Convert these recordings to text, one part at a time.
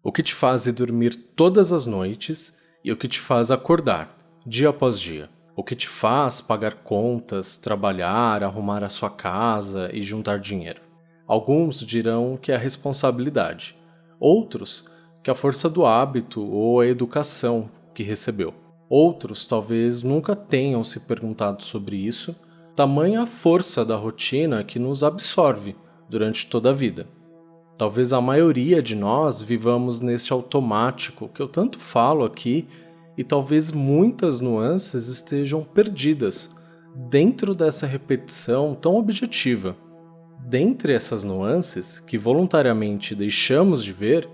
O que te faz ir dormir todas as noites e o que te faz acordar, dia após dia. O que te faz pagar contas, trabalhar, arrumar a sua casa e juntar dinheiro. Alguns dirão que é a responsabilidade, outros que a força do hábito ou a educação que recebeu. Outros talvez nunca tenham se perguntado sobre isso, tamanha a força da rotina que nos absorve durante toda a vida. Talvez a maioria de nós vivamos neste automático que eu tanto falo aqui e talvez muitas nuances estejam perdidas dentro dessa repetição tão objetiva. Dentre essas nuances que voluntariamente deixamos de ver,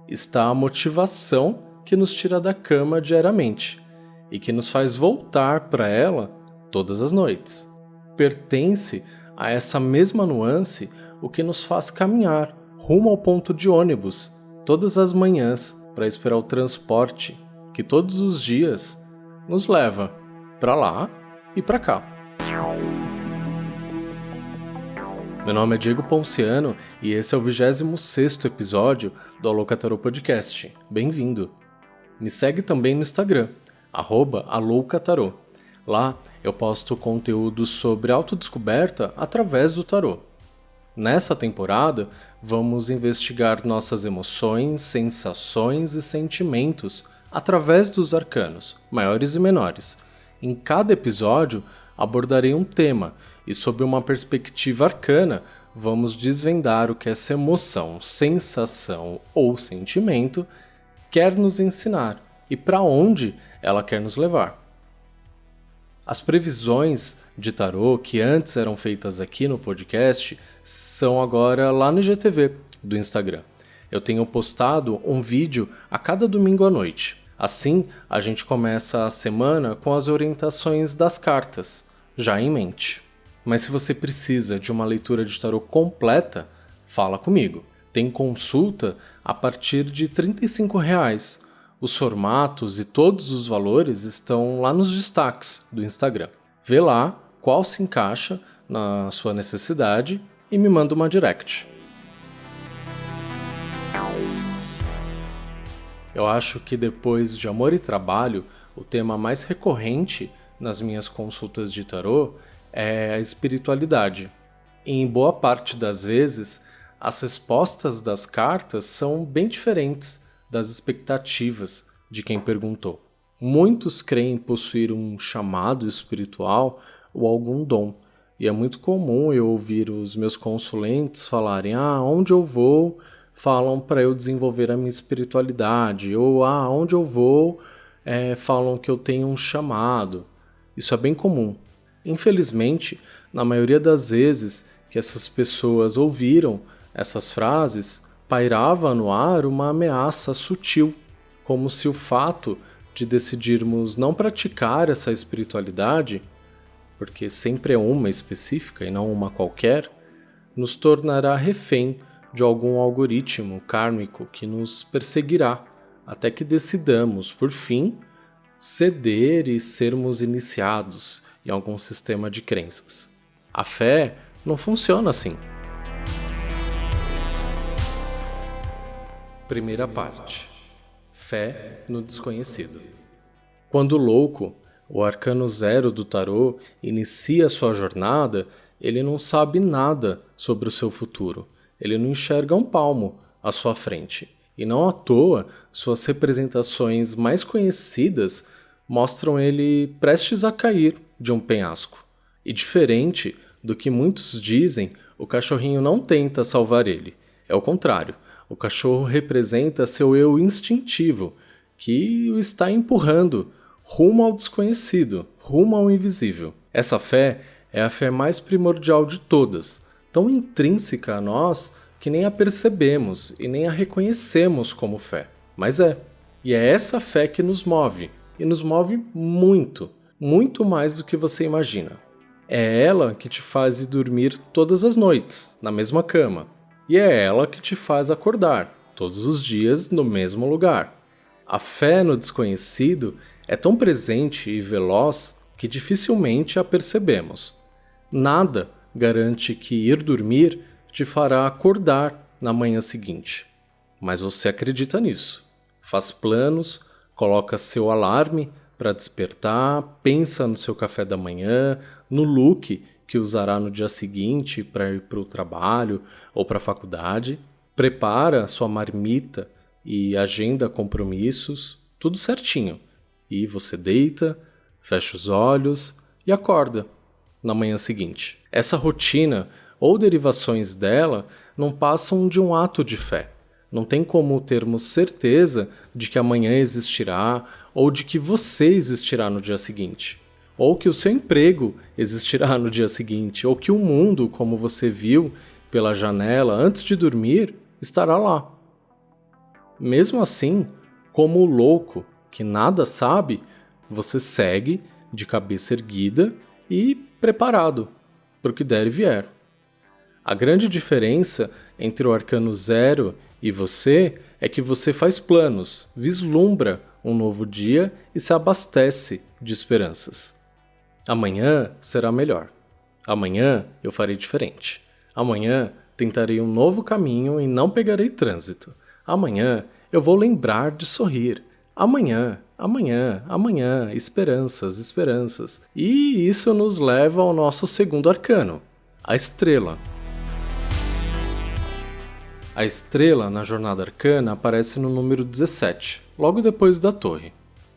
está a motivação que nos tira da cama diariamente e que nos faz voltar para ela todas as noites. Pertence a essa mesma nuance o que nos faz caminhar rumo ao ponto de ônibus todas as manhãs para esperar o transporte que todos os dias nos leva para lá e para cá. Meu nome é Diego Ponciano e esse é o 26º episódio do Alô Catarô Podcast. Bem-vindo! Me segue também no Instagram, @alôcatarô. Lá eu posto conteúdo sobre autodescoberta através do tarô. Nessa temporada, vamos investigar nossas emoções, sensações e sentimentos através dos arcanos, maiores e menores. Em cada episódio, abordarei um tema e, sob uma perspectiva arcana, vamos desvendar o que essa emoção, sensação ou sentimento quer nos ensinar e para onde ela quer nos levar. As previsões de tarô que antes eram feitas aqui no podcast são agora lá no IGTV do Instagram. Eu tenho postado um vídeo a cada domingo à noite. Assim, a gente começa a semana com as orientações das cartas, já em mente. Mas se você precisa de uma leitura de tarô completa, fala comigo. Tem consulta a partir de R$ 35. Os formatos e todos os valores estão lá nos destaques do Instagram. Vê lá qual se encaixa na sua necessidade e me manda uma direct. Eu acho que depois de amor e trabalho, o tema mais recorrente nas minhas consultas de tarô é a espiritualidade. E em boa parte das vezes, as respostas das cartas são bem diferentes das expectativas de quem perguntou. Muitos creem possuir um chamado espiritual ou algum dom, e é muito comum eu ouvir os meus consulentes falarem: onde eu vou, falam para eu desenvolver a minha espiritualidade, ou onde eu vou, falam que eu tenho um chamado. Isso é bem comum. Infelizmente, na maioria das vezes que essas pessoas ouviram essas frases, pairava no ar uma ameaça sutil, como se o fato de decidirmos não praticar essa espiritualidade, porque sempre é uma específica e não uma qualquer, nos tornará refém de algum algoritmo kármico que nos perseguirá até que decidamos, por fim, ceder e sermos iniciados em algum sistema de crenças. A fé não funciona assim. Primeira parte. Fé no desconhecido. Quando o louco, o arcano 0 do tarô, inicia sua jornada, ele não sabe nada sobre o seu futuro. Ele não enxerga um palmo à sua frente. E não à toa, suas representações mais conhecidas mostram ele prestes a cair de um penhasco. E diferente do que muitos dizem, o cachorrinho não tenta salvar ele. É o contrário. O cachorro representa seu eu instintivo, que o está empurrando rumo ao desconhecido, rumo ao invisível. Essa fé é a fé mais primordial de todas, tão intrínseca a nós que nem a percebemos e nem a reconhecemos como fé. Mas é. E é essa fé que nos move, e nos move muito, muito mais do que você imagina. É ela que te faz ir dormir todas as noites, na mesma cama. E é ela que te faz acordar, todos os dias no mesmo lugar. A fé no desconhecido é tão presente e veloz que dificilmente a percebemos. Nada garante que ir dormir te fará acordar na manhã seguinte. mas você acredita nisso. Faz planos, coloca seu alarme para despertar, pensa no seu café da manhã, no look que usará no dia seguinte para ir para o trabalho ou para a faculdade, prepara sua marmita e agenda compromissos, tudo certinho. E você deita, fecha os olhos e acorda na manhã seguinte. Essa rotina ou derivações dela não passam de um ato de fé. Não tem como termos certeza de que amanhã existirá ou de que você existirá no dia seguinte, ou que o seu emprego existirá no dia seguinte, ou que o mundo, como você viu pela janela antes de dormir, estará lá. Mesmo assim, como o louco que nada sabe, você segue de cabeça erguida e preparado para o que der e vier. A grande diferença entre o arcano 0 e você é que você faz planos, vislumbra um novo dia e se abastece de esperanças. Amanhã será melhor. Amanhã eu farei diferente. Amanhã tentarei um novo caminho e não pegarei trânsito. Amanhã eu vou lembrar de sorrir. Amanhã, esperanças, esperanças. E isso nos leva ao nosso segundo arcano, a estrela. A estrela na jornada arcana aparece no número 17, logo depois da torre.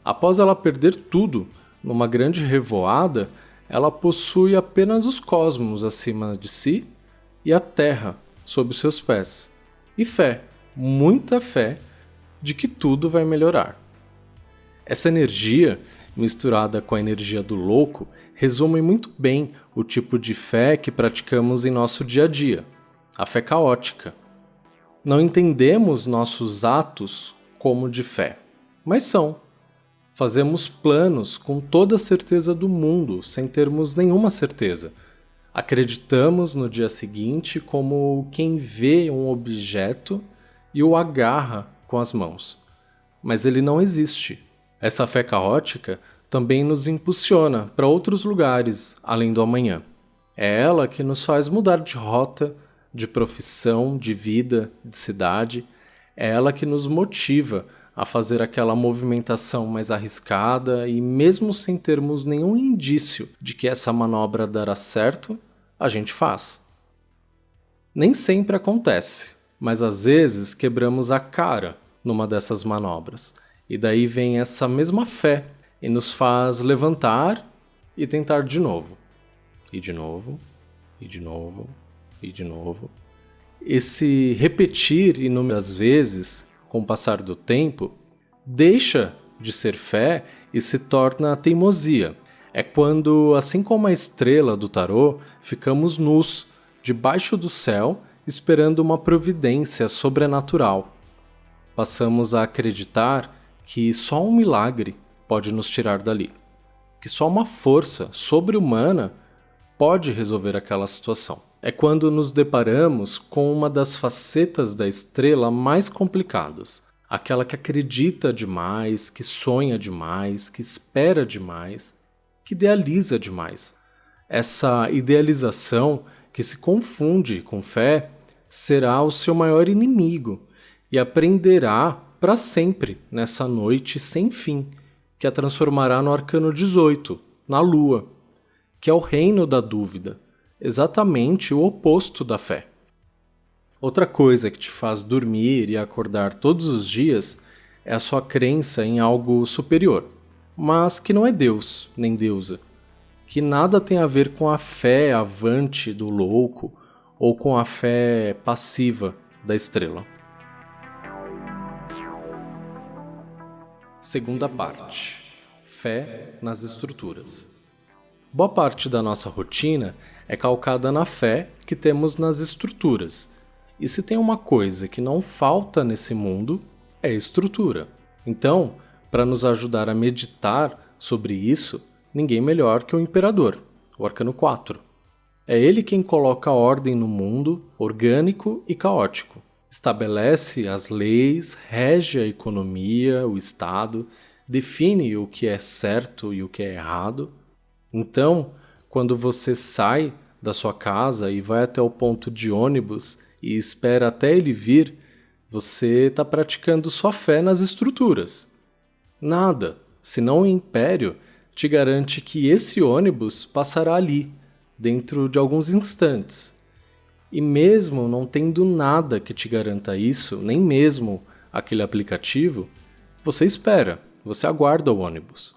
Após ela perder tudo, numa grande revoada, ela possui apenas os cosmos acima de si e a terra sob seus pés. E fé, muita fé, de que tudo vai melhorar. Essa energia, misturada com a energia do louco, resume muito bem o tipo de fé que praticamos em nosso dia a dia, a fé caótica. Não entendemos nossos atos como de fé, mas são. Fazemos planos com toda a certeza do mundo, sem termos nenhuma certeza. Acreditamos no dia seguinte como quem vê um objeto e o agarra com as mãos. Mas ele não existe. Essa fé caótica também nos impulsiona para outros lugares além do amanhã. É ela que nos faz mudar de rota, de profissão, de vida, de cidade. É ela que nos motiva a fazer aquela movimentação mais arriscada e, mesmo sem termos nenhum indício de que essa manobra dará certo, a gente faz. Nem sempre acontece, mas às vezes quebramos a cara numa dessas manobras. E daí vem essa mesma fé e nos faz levantar e tentar de novo. E de novo, e de novo, e de novo. Esse repetir inúmeras vezes, com o passar do tempo, deixa de ser fé e se torna teimosia. É quando, assim como a estrela do tarô, ficamos nus, debaixo do céu, esperando uma providência sobrenatural. Passamos a acreditar que só um milagre pode nos tirar dali, que só uma força sobre-humana pode resolver aquela situação. É quando nos deparamos com uma das facetas da estrela mais complicadas, aquela que acredita demais, que sonha demais, que espera demais, que idealiza demais. Essa idealização que se confunde com fé será o seu maior inimigo e aprenderá para sempre nessa noite sem fim, que a transformará no arcano 18, na lua, que é o reino da dúvida, exatamente o oposto da fé. Outra coisa que te faz dormir e acordar todos os dias é a sua crença em algo superior, mas que não é Deus nem deusa, que nada tem a ver com a fé avante do louco ou com a fé passiva da estrela. Segunda parte: fé nas estruturas. Boa parte da nossa rotina é calcada na fé que temos nas estruturas. E se tem uma coisa que não falta nesse mundo, é estrutura. Então, para nos ajudar a meditar sobre isso, ninguém melhor que o Imperador, o Arcano 4. É ele quem coloca ordem no mundo, orgânico e caótico. Estabelece as leis, rege a economia, o Estado, define o que é certo e o que é errado. Então, quando você sai da sua casa e vai até o ponto de ônibus e espera até ele vir, Você está praticando sua fé nas estruturas. Nada, senão o império, te garante que esse ônibus passará ali, dentro de alguns instantes. E mesmo não tendo nada que te garanta isso, nem mesmo aquele aplicativo, você espera, você aguarda o ônibus.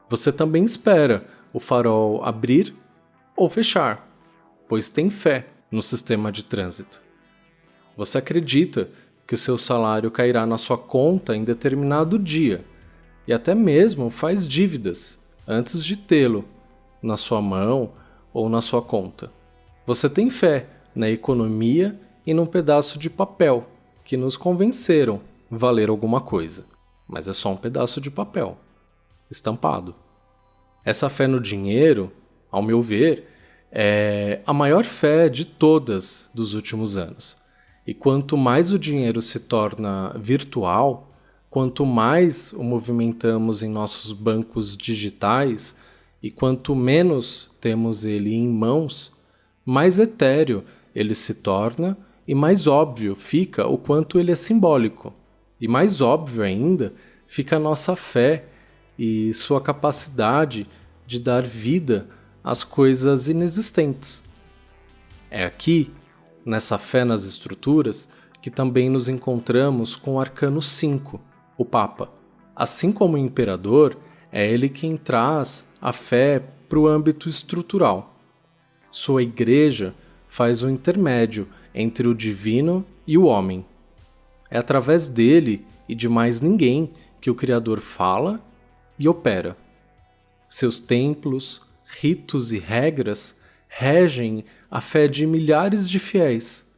Você também espera o farol abrir ou fechar, pois tem fé no sistema de trânsito. Você acredita que o seu salário cairá na sua conta em determinado dia e até mesmo faz dívidas antes de tê-lo na sua mão ou na sua conta. Você tem fé na economia e num pedaço de papel que nos convenceram valer alguma coisa, mas é só um pedaço de papel, estampado. Essa fé no dinheiro, ao meu ver, é a maior fé de todas dos últimos anos. E quanto mais o dinheiro se torna virtual, quanto mais o movimentamos em nossos bancos digitais e quanto menos temos ele em mãos, mais etéreo ele se torna e mais óbvio fica o quanto ele é simbólico. E mais óbvio ainda fica a nossa fé e sua capacidade de dar vida às coisas inexistentes. É aqui, nessa fé nas estruturas, que também nos encontramos com o Arcano 5, o Papa. Assim como o Imperador, é ele quem traz a fé para o âmbito estrutural. Sua igreja faz o intermédio entre o divino e o homem. É através dele e de mais ninguém que o Criador fala e opera. Seus templos, ritos e regras regem a fé de milhares de fiéis.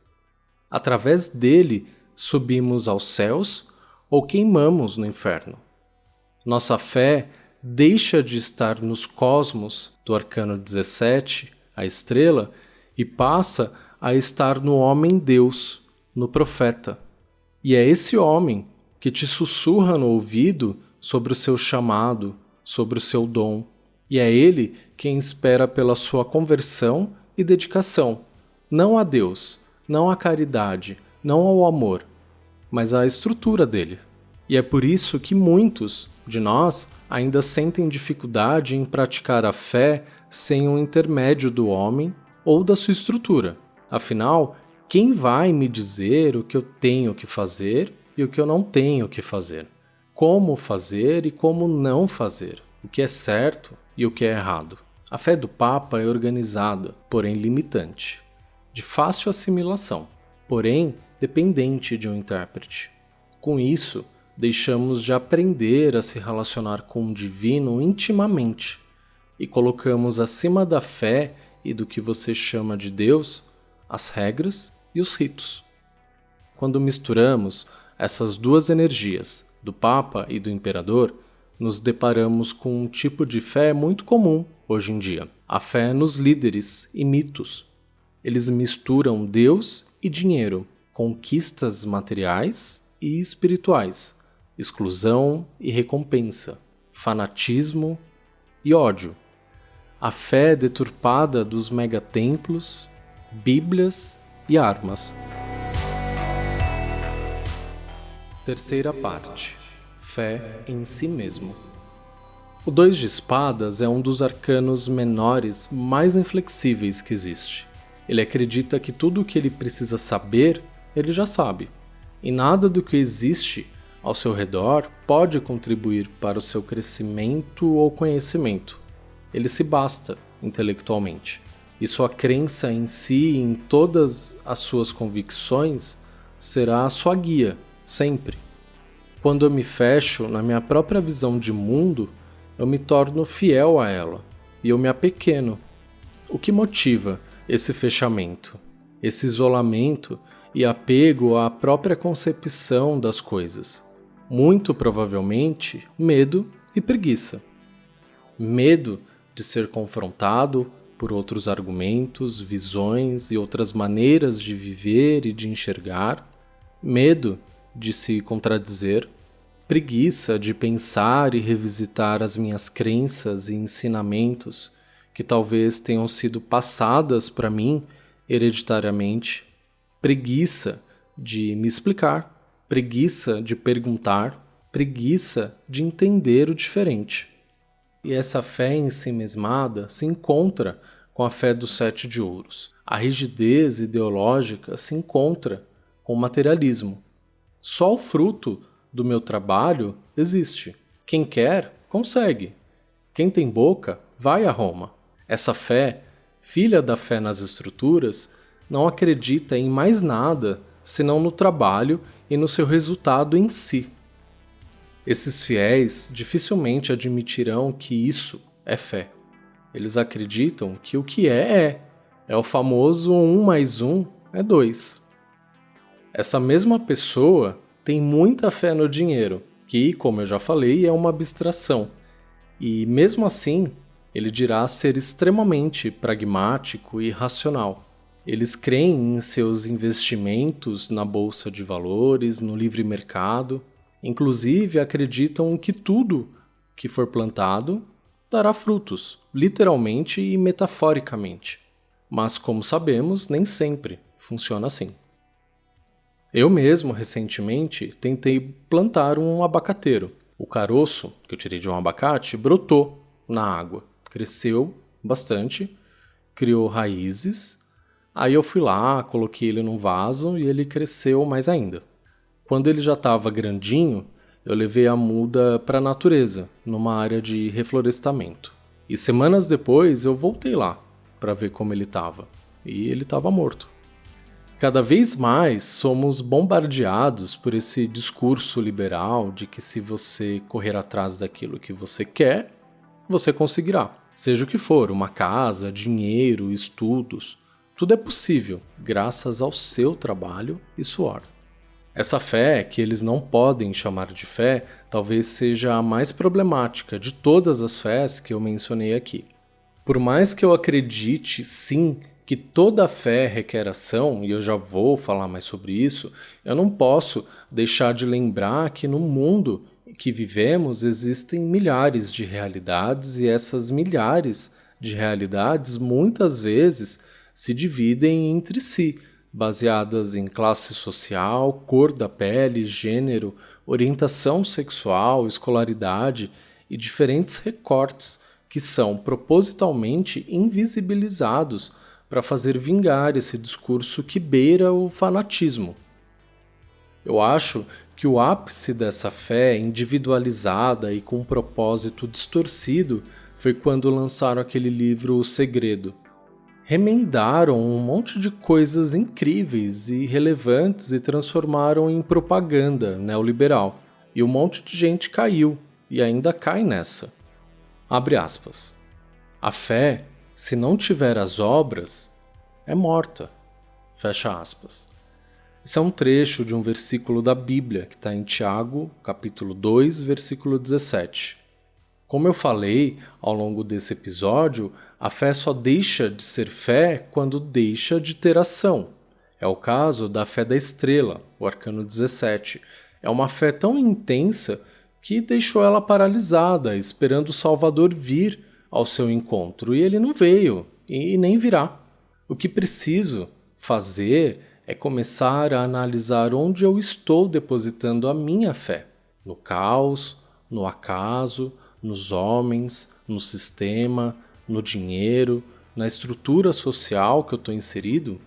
Através dele subimos aos céus ou queimamos no inferno. Nossa fé deixa de estar nos cosmos do Arcano 17, a estrela, e passa a estar no homem-deus, no profeta. E é esse homem que te sussurra no ouvido sobre o seu chamado, sobre o seu dom. E é ele quem espera pela sua conversão e dedicação, não a Deus, não à caridade, não ao amor, mas à estrutura dele. E é por isso que muitos de nós ainda sentem dificuldade em praticar a fé sem o intermédio do homem ou da sua estrutura. Afinal, quem vai me dizer o que eu tenho que fazer e o que eu não tenho que fazer? Como fazer e como não fazer? O que é certo e o que é errado? A fé do Papa é organizada, porém limitante, de fácil assimilação, porém dependente de um intérprete. Com isso, deixamos de aprender a se relacionar com o divino intimamente e colocamos acima da fé e do que você chama de Deus as regras e os ritos. Quando misturamos essas duas energias, do Papa e do Imperador, nos deparamos com um tipo de fé muito comum hoje em dia, a fé nos líderes e mitos. Eles misturam Deus e dinheiro, conquistas materiais e espirituais, exclusão e recompensa, fanatismo e ódio. A fé deturpada dos megatemplos, bíblias e armas. Terceira parte. Fé em si mesmo. O 2 de espadas é um dos arcanos menores mais inflexíveis que existe. Ele acredita que tudo o que ele precisa saber, ele já sabe. E nada do que existe ao seu redor pode contribuir para o seu crescimento ou conhecimento. Ele se basta intelectualmente. E sua crença em si e em todas as suas convicções será a sua guia, sempre. Quando eu me fecho na minha própria visão de mundo, eu me torno fiel a ela e eu me apequeno. O que motiva esse fechamento, esse isolamento e apego à própria concepção das coisas? Muito provavelmente, medo e preguiça. Medo de ser confrontado por outros argumentos, visões e outras maneiras de viver e de enxergar. Medo de se contradizer, preguiça de pensar e revisitar as minhas crenças e ensinamentos que talvez tenham sido passadas para mim hereditariamente, preguiça de me explicar, preguiça de perguntar, preguiça de entender o diferente. E essa fé ensimesmada se encontra com a fé dos 7 de ouros. A rigidez ideológica se encontra com o materialismo. Só o fruto do meu trabalho existe. Quem quer, consegue. Quem tem boca, vai a Roma. Essa fé, filha da fé nas estruturas, não acredita em mais nada senão no trabalho e no seu resultado em si. Esses fiéis dificilmente admitirão que isso é fé. Eles acreditam que o que é. É o famoso 1 mais 1 é 2. Essa mesma pessoa tem muita fé no dinheiro, que, como eu já falei, é uma abstração. E mesmo assim, ele dirá ser extremamente pragmático e racional. Eles creem em seus investimentos na bolsa de valores, no livre mercado. Inclusive, acreditam que tudo que for plantado dará frutos, literalmente e metaforicamente. Mas, como sabemos, nem sempre funciona assim. Eu mesmo, recentemente, tentei plantar um abacateiro. O caroço, que eu tirei de um abacate, brotou na água. Cresceu bastante, criou raízes. Aí eu fui lá, coloquei ele num vaso e ele cresceu mais ainda. Quando ele já estava grandinho, eu levei a muda para a natureza, numa área de reflorestamento. E semanas depois eu voltei lá para ver como ele estava. E ele estava morto. Cada vez mais somos bombardeados por esse discurso liberal de que se você correr atrás daquilo que você quer, você conseguirá. Seja o que for, uma casa, dinheiro, estudos, tudo é possível graças ao seu trabalho e suor. Essa fé, que eles não podem chamar de fé, talvez seja a mais problemática de todas as fés que eu mencionei aqui. Por mais que eu acredite, sim, que toda fé requer ação, e eu já vou falar mais sobre isso, eu não posso deixar de lembrar que no mundo que vivemos existem milhares de realidades e essas milhares de realidades muitas vezes se dividem entre si, baseadas em classe social, cor da pele, gênero, orientação sexual, escolaridade e diferentes recortes que são propositalmente invisibilizados para fazer vingar esse discurso que beira o fanatismo. Eu acho que o ápice dessa fé individualizada e com um propósito distorcido foi quando lançaram aquele livro O Segredo. Remendaram um monte de coisas incríveis e relevantes e transformaram em propaganda neoliberal. E um monte de gente caiu e ainda cai nessa. Abre aspas. A fé, se não tiver as obras, é morta. Fecha aspas. Esse é um trecho de um versículo da Bíblia que está em Tiago, capítulo 2, versículo 17. Como eu falei ao longo desse episódio, a fé só deixa de ser fé quando deixa de ter ação. É o caso da fé da estrela, o arcano 17. É uma fé tão intensa que deixou ela paralisada, esperando o Salvador vir ao seu encontro. E ele não veio, e nem virá. O que preciso fazer é começar a analisar onde eu estou depositando a minha fé. No caos, no acaso, nos homens, no sistema, no dinheiro, na estrutura social que eu estou inserido,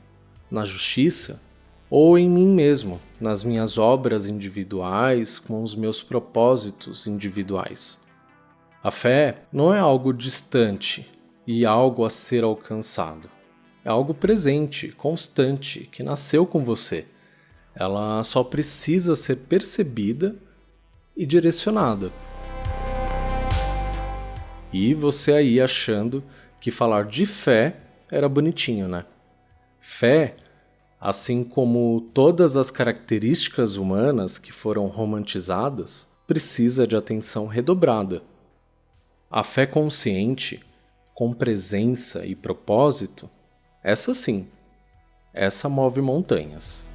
na justiça, ou em mim mesmo, nas minhas obras individuais, com os meus propósitos individuais. A fé não é algo distante e algo a ser alcançado. É algo presente, constante, que nasceu com você. Ela só precisa ser percebida e direcionada. E você aí achando que falar de fé era bonitinho, né? Fé, assim como todas as características humanas que foram romantizadas, precisa de atenção redobrada. A fé consciente, com presença e propósito, essa sim, essa move montanhas.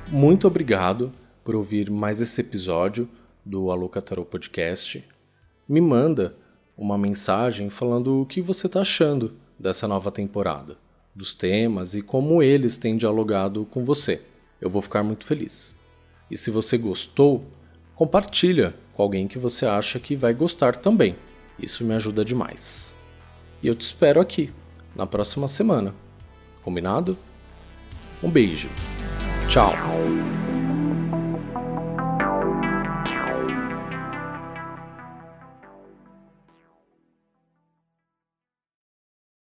Muito obrigado por ouvir mais esse episódio do Alô Tarot Podcast. Me manda uma mensagem falando o que você está achando dessa nova temporada, dos temas e como eles têm dialogado com você. eu vou ficar muito feliz. E se você gostou, compartilha com alguém que você acha que vai gostar também. Isso me ajuda demais. E eu te espero aqui, na próxima semana. Combinado? Um beijo. Tchau.